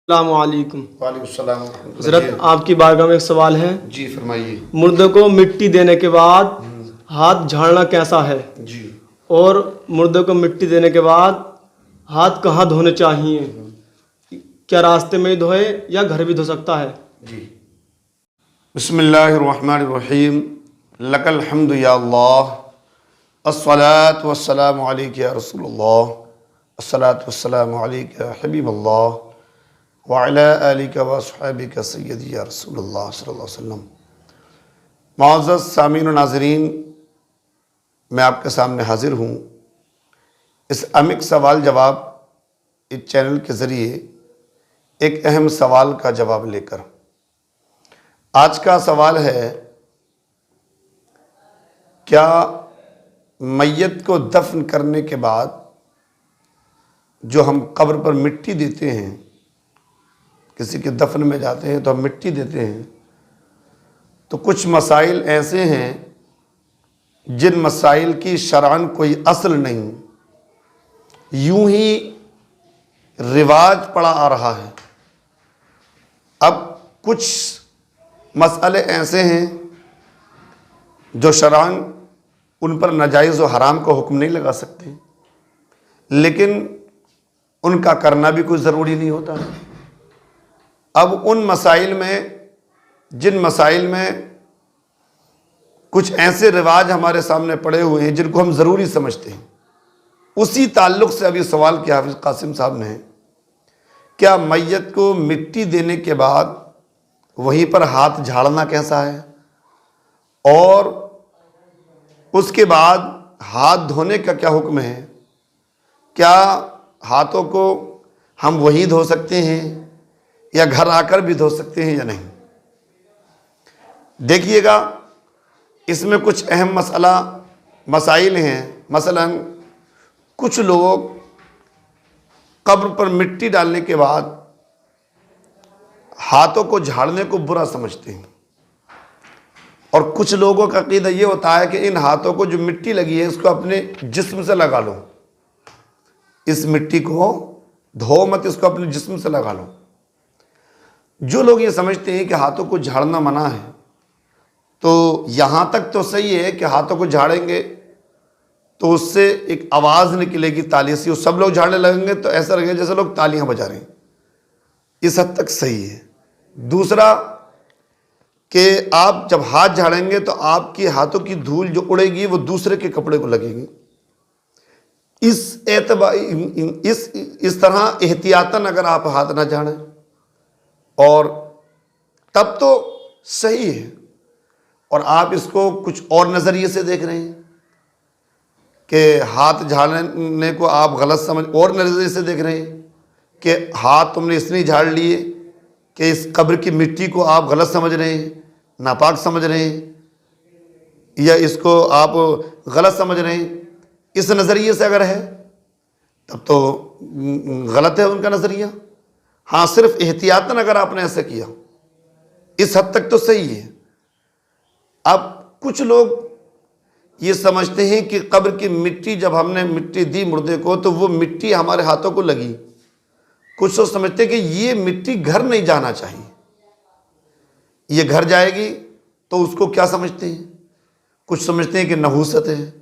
अस्सलामुअलैकुम। वालेकुम सलाम। हज़रत आपकी बारगाह में एक सवाल है। जी फरमाइए। मुर्दे को मिट्टी देने के बाद हाथ झाड़ना कैसा है? जी और मुर्दे को मिट्टी देने के बाद हाथ कहाँ धोने चाहिए? क्या रास्ते में ही धोए या घर भी धो सकता है? जी बिस्मिल्लाहिर्रहमानिर्रहीम। लकल हम्दु या अल्लाह, अस्सलातु वस्सलामु अलैका या रसूलल्लाह, अस्सलातु वस्सलामु अलैका या हबीबल्लाह व अला आलिका व अस्हाबिका सय्यदी या रसूलल्लाह सल्लल्लाहु अलैहि वसल्लम। मुअज़्ज़ज़ सामीन व नाज़रीन, मैं आपके सामने हाजिर हूँ इस अमिक सवाल जवाब इस चैनल के ज़रिए एक अहम सवाल का जवाब लेकर। आज का सवाल है, क्या मैयत को दफन करने के बाद जो हम कब्र पर मिट्टी देते हैं, किसी के दफन में जाते हैं तो हम मिट्टी देते हैं, तो कुछ मसाइल ऐसे हैं जिन मसाइल की शरअन कोई असल नहीं, यूं ही रिवाज पड़ा आ रहा है। अब कुछ मसले ऐसे हैं जो शरअन उन पर नाजायज़ व हराम का हुक्म नहीं लगा सकते, लेकिन उनका करना भी कोई ज़रूरी नहीं होता है। अब उन मसाइल में, जिन मसाइल में कुछ ऐसे रिवाज हमारे सामने पड़े हुए हैं जिनको हम ज़रूरी समझते हैं, उसी ताल्लुक़ से अभी सवाल किया हाफिज़ कासिम साहब ने, क्या मैयत को मिट्टी देने के बाद वहीं पर हाथ झाड़ना कैसा है, और उसके बाद हाथ धोने का क्या हुक्म है? क्या हाथों को हम वहीं धो सकते हैं या घर आकर भी धो सकते हैं या नहीं? देखिएगा, इसमें कुछ अहम मसाइल हैं। मसलन कुछ लोग कब्र पर मिट्टी डालने के बाद हाथों को झाड़ने को बुरा समझते हैं, और कुछ लोगों का अक़ीदा ये होता है कि इन हाथों को जो मिट्टी लगी है इसको अपने जिस्म से लगा लो, इस मिट्टी को धो मत, इसको अपने जिस्म से लगा लो। जो लोग ये समझते हैं कि हाथों को झाड़ना मना है, तो यहाँ तक तो सही है कि हाथों को झाड़ेंगे तो उससे एक आवाज़ निकलेगी, ताली सी, सब लोग झाड़ने लगेंगे तो ऐसा लगेगा जैसे लोग तालियां बजा रहे हैं। इस हद तक सही है। दूसरा कि आप जब हाथ झाड़ेंगे तो आपके हाथों की धूल जो उड़ेगी वो दूसरे के कपड़े को लगेगी। इस तरह एहतियातन अगर आप हाथ ना झाड़ें, और तब तो सही है। और आप इसको कुछ और नज़रिए से देख रहे हैं कि हाथ झाड़ने को आप गलत समझ, और नज़रिए से देख रहे हैं कि हाथ तुमने इसलिए झाड़ लिए कि इस कब्र की मिट्टी को आप गलत समझ रहे हैं, नापाक समझ रहे हैं, या इसको आप गलत समझ रहे हैं। इस नज़रिए से अगर है तब तो गलत है उनका नज़रिया। हाँ, सिर्फ एहतियातन अगर आपने ऐसे किया, इस हद तक तो सही है। अब कुछ लोग ये समझते हैं कि कब्र की मिट्टी, जब हमने मिट्टी दी मुर्दे को तो वो मिट्टी हमारे हाथों को लगी। कुछ लोग समझते हैं कि ये मिट्टी घर नहीं जाना चाहिए, ये घर जाएगी तो उसको क्या समझते हैं? कुछ समझते हैं कि नहूसत है,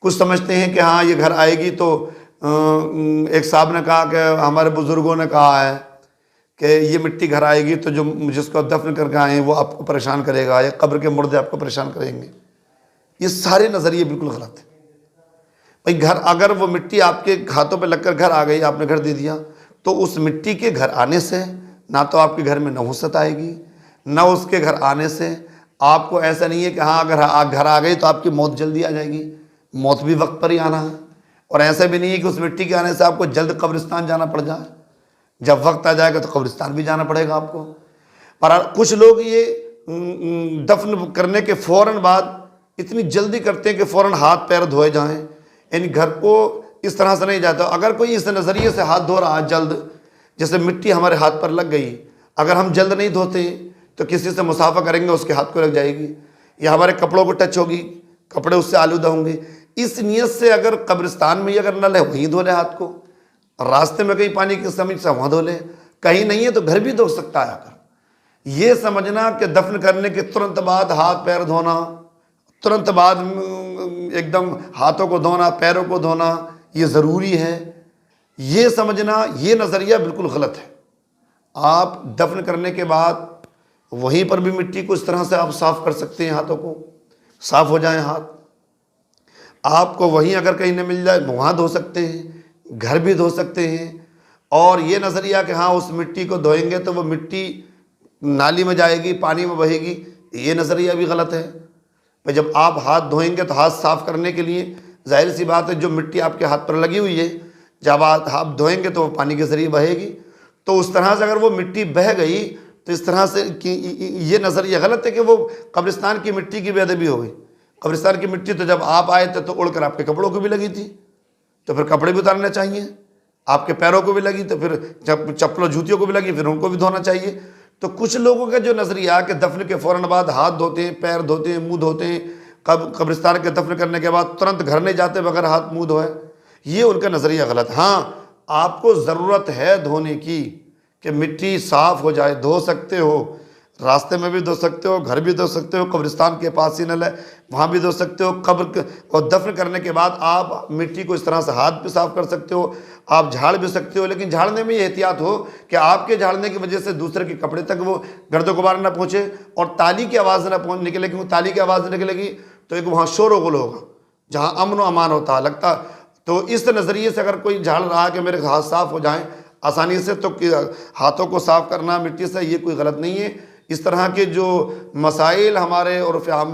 कुछ समझते हैं कि हाँ ये घर आएगी तो एक साहब ने कहा कि हमारे बुज़ुर्गों ने कहा है कि ये मिट्टी घर आएगी तो जो जिसको दफन करके आए हैं वो आपको परेशान करेगा, या कब्र के मुर्दे आपको परेशान करेंगे। ये सारे नज़रिए बिल्कुल गलत है। भाई घर, अगर वो मिट्टी आपके हाथों पे लगकर घर आ गई, आपने घर दे दिया, तो उस मिट्टी के घर आने से ना तो आपके घर में नहुसत आएगी, ना उसके घर आने से आपको ऐसा नहीं है कि हाँ अगर घर आ गई तो आपकी मौत जल्दी आ जाएगी। मौत भी वक्त पर ही आना है, और ऐसा भी नहीं है कि उस मिट्टी के आने से आपको जल्द कब्रिस्तान जाना पड़ जाए। जब वक्त आ जाएगा तो कब्रिस्तान भी जाना पड़ेगा आपको। पर कुछ लोग ये दफन करने के फ़ौरन बाद इतनी जल्दी करते हैं कि फ़ौरन हाथ पैर धोए जाएं, यानी घर को इस तरह से नहीं जाता। अगर कोई इस नज़रिए से हाथ धो रहा है जल्द, जैसे मिट्टी हमारे हाथ पर लग गई, अगर हम जल्द नहीं धोते तो किसी से मुसाफा करेंगे उसके हाथ को लग जाएगी, या हमारे कपड़ों को टच होगी, कपड़े उससे आलूदा होंगे। इस नीयत से अगर कब्रिस्तान में ही अगर नल है वहीं धो ले हाथ को, रास्ते में कहीं पानी की समस्या वहाँ धो ले, कहीं नहीं है तो घर भी धो सकता है आकर। ये समझना कि दफन करने के तुरंत बाद हाथ पैर धोना, तुरंत बाद एकदम हाथों को धोना, पैरों को धोना ये ज़रूरी है, ये समझना, ये नज़रिया बिल्कुल गलत है। आप दफन करने के बाद वहीं पर भी मिट्टी को इस तरह से आप साफ़ कर सकते हैं, हाथों को साफ़ हो जाएं हाथ। आपको वहीं अगर कहीं न मिल जाए वहाँ धो सकते हैं, घर भी धो सकते हैं। और ये नज़रिया कि हाँ उस मिट्टी को धोएंगे तो वो मिट्टी नाली में जाएगी, पानी में बहेगी, ये नज़रिया भी गलत है। भाई जब आप हाथ धोएंगे तो हाथ साफ़ करने के लिए जाहिर सी बात है जो मिट्टी आपके हाथ पर लगी हुई है, जब आप हाथ धोएंगे तो वो पानी के ज़रिए बहेगी। तो उस तरह से अगर वो मिट्टी बह गई तो इस तरह से कि ये नज़रिया गलत है कि वो कब्रिस्तान की मिट्टी की बेअदबी हो गई। कब्रिस्तान की मिट्टी तो जब आप आए थे तो उड़कर आपके कपड़ों को भी लगी थी, तो फिर कपड़े भी उतारने चाहिए। आपके पैरों को भी लगी तो फिर चप्पलों जूतियों को भी लगी, फिर उनको भी धोना चाहिए। तो कुछ लोगों का जो नज़रिया कि दफन के फ़ौरन बाद हाथ धोते हैं, पैर धोते हैं, मुंह धोते हैं, कब्रिस्तान के दफन करने के बाद तुरंत घर नहीं जाते बगैर हाथ मुंह धोए, ये उनका नज़रिया गलत है। हाँ, आपको ज़रूरत है धोने की कि मिट्टी साफ़ हो जाए, धो सकते हो, रास्ते में भी धो सकते हो, घर भी धो सकते हो, कब्रिस्तान के पास ही नल है वहाँ भी धो सकते हो। कब्र और दफन करने के बाद आप मिट्टी को इस तरह से हाथ भी साफ़ कर सकते हो, आप झाड़ भी सकते हो। लेकिन झाड़ने में ये एहतियात हो कि आपके झाड़ने की वजह से दूसरे के कपड़े तक वो गर्द गुबार ना पहुँचे और ताली की आवाज़ ना निकलेगी। वो ताली की आवाज़ निकलेगी तो एक वहाँ शोर गुल होगा जहाँ अमन व अमान होता है लगता। तो इस नज़रिए से अगर कोई झाड़ रहा है कि मेरे हाथ साफ़ हो जाएँ आसानी से, तो हाथों को साफ़ करना मिट्टी से ये कोई गलत नहीं है। इस तरह के जो मसाइल हमारे उर्फ़ आम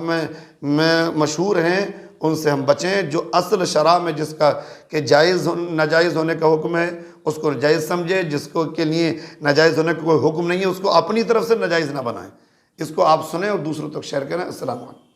में मशहूर हैं उनसे हम बचें। जो असल शरा में जिसका कि जायज़ नाजायज़ होने का हुक्म है उसको जायज़ समझे, जिसको के लिए नाजायज़ होने का कोई हुक्म नहीं है उसको अपनी तरफ से नाजायज़ ना बनाएं। इसको आप सुने और दूसरों तक शेयर करें। अस्सलाम वालेकुम।